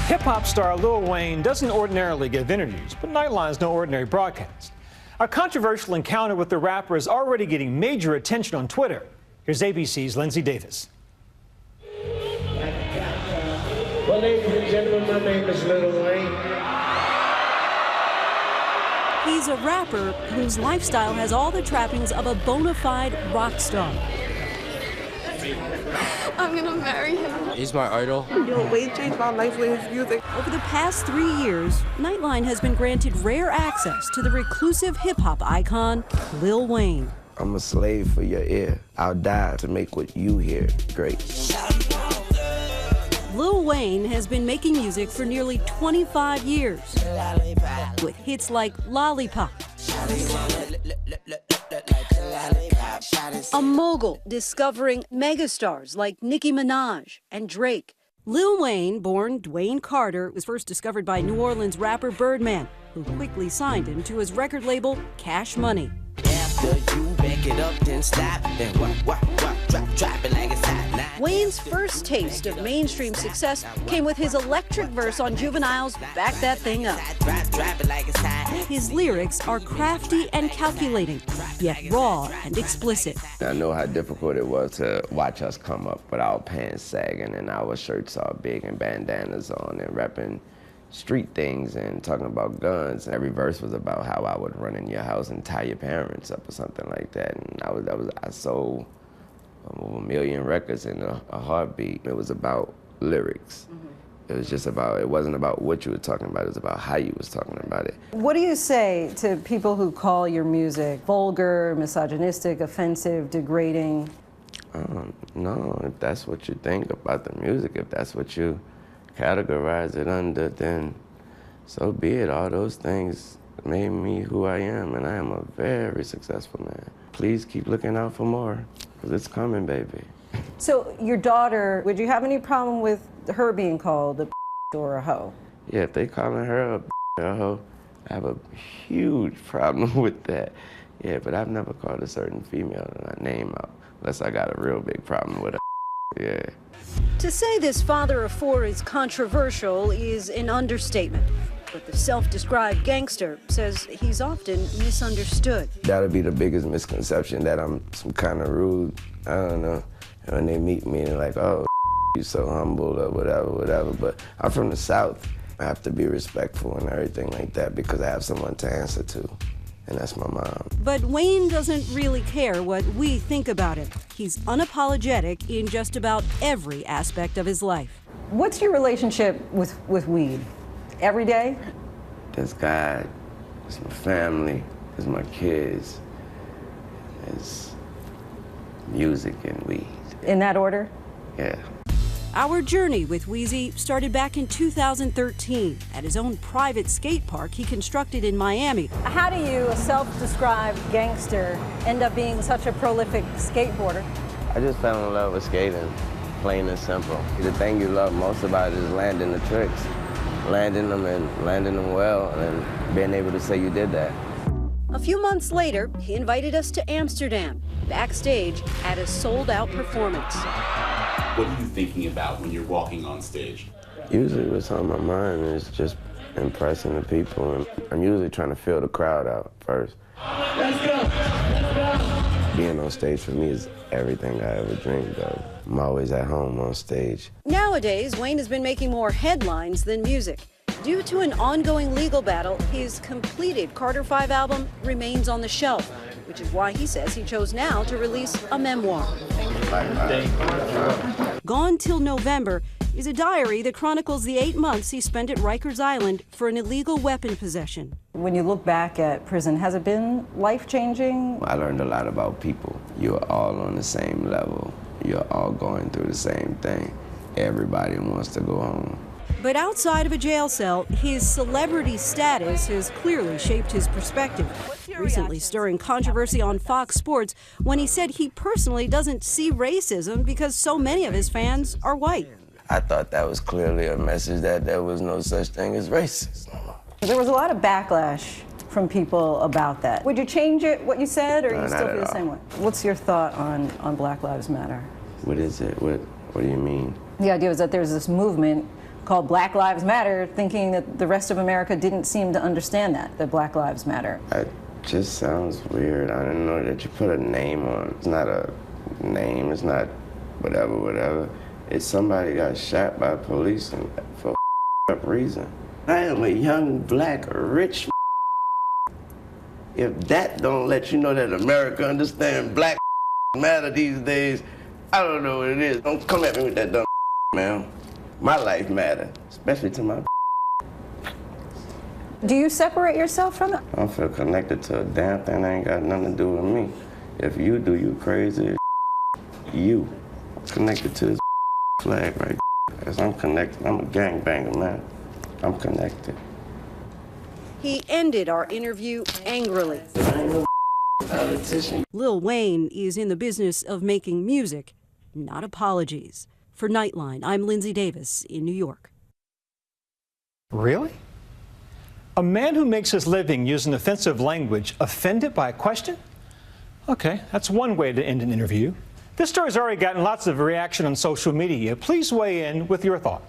Hip-hop star Lil Wayne doesn't ordinarily give interviews, but Nightline's no ordinary broadcast. A controversial encounter with the rapper is already getting major attention on Twitter. Here's ABC's Lindsay Davis. Well, ladies and gentlemen, my name is Lil Wayne. He's a rapper whose lifestyle has all the trappings of a bona fide rock star. I'm gonna marry him. He's my idol. Lil Wayne changed my life with his music. Over the past 3 years, Nightline has been granted rare access to the reclusive hip-hop icon, Lil Wayne. I'm a slave for your ear. I'll die to make what you hear great. Lil Wayne has been making music for nearly 25 years, with hits like Lollipop, a mogul discovering megastars like Nicki Minaj and Drake. Lil Wayne, born Dwayne Carter, was first discovered by New Orleans rapper Birdman, who quickly signed him to his record label, Cash Money. Wayne's first taste of mainstream success came with his electric verse on Juvenile's Back That Thing Up. His lyrics are crafty and calculating, yet raw and explicit. I know how difficult it was to watch us come up with our pants sagging and our shirts all big and bandanas on and rapping street things and talking about guns. And every verse was about how I would run in your house and tie your parents up or something like that. And I sold over 1 million records in a heartbeat. It was about lyrics. It was just about, it wasn't about what you were talking about, it was about how you was talking about it. What do you say to people who call your music vulgar, misogynistic, offensive, degrading? No, if that's what you think about the music, if that's what you categorize it under, then so be it. All those things made me who I am, and I am a very successful man. Please keep looking out for more, because it's coming, baby. So your daughter, would you have any problem with her being called a or a hoe? Yeah, if they calling her a hoe, I have a huge problem with that. Yeah, but I've never called a certain female name out, unless I got a real big problem with her. Yeah. To say this father of four is controversial is an understatement, but the self-described gangster says he's often misunderstood. That'll be the biggest misconception, that I'm some kind of rude. I don't know. And when they meet me, they're like, oh, you're so humble or whatever. But I'm from the South. I have to be respectful and everything like that because I have someone to answer to, and that's my mom. But Wayne doesn't really care what we think about it. He's unapologetic in just about every aspect of his life. What's your relationship with weed? Every day? There's God, there's my family, there's my kids, there's music and weed. In that order? Yeah. Our journey with Weezy started back in 2013 at his own private skate park he constructed in Miami. How do you, a self-described gangster, end up being such a prolific skateboarder? I just fell in love with skating, plain and simple. The thing you love most about it is landing the tricks, landing them and landing them well, and being able to say you did that. A few months later, he invited us to Amsterdam, backstage at a sold-out performance. What are you thinking about when you're walking on stage? Usually what's on my mind is just impressing the people, and I'm usually trying to feel the crowd out first. Let's go! Let's go! Being on stage for me is everything I ever dreamed of. I'm always at home on stage. Nowadays, Wayne has been making more headlines than music. Due to an ongoing legal battle, his completed Carter 5 album remains on the shelf, which is why he says he chose now to release a memoir. Gone Till November is a diary that chronicles the 8 months he spent at Rikers Island for an illegal weapon possession. When you look back at prison, has it been life-changing? I learned a lot about people. You're all on the same level. You're all going through the same thing. Everybody wants to go home. But outside of a jail cell, his celebrity status has clearly shaped his perspective, recently stirring controversy on Fox Sports when he said he personally doesn't see racism because so many of his fans are white. I thought that was clearly a message that there was no such thing as racism. There was a lot of backlash from people about that. Would you change it, what you said, or you still feel the same way? What's your thought on Black Lives Matter? What is it? What do you mean? The idea is that there's this movement called Black Lives Matter, thinking that the rest of America didn't seem to understand that Black Lives Matter. It just sounds weird. I didn't know that you put a name on. It's not a name, it's not whatever. It's somebody got shot by police and for up reason. I am a young, black, rich. If that don't let you know that America understands Black matter these days, I don't know what it is. Don't come at me with that dumb man. My life matter, especially to my. Do you separate yourself from it? I don't feel connected to a damn thing that ain't got nothing to do with me. If you do, you crazy. You connected to this flag right. As I'm connected, I'm a gangbanger, man. I'm connected. He ended our interview angrily. Politician. Lil Wayne is in the business of making music, not apologies. For Nightline, I'm Lindsay Davis in New York. Really? A man who makes his living using offensive language offended by a question? Okay, that's one way to end an interview. This story's already gotten lots of reaction on social media. Please weigh in with your thoughts.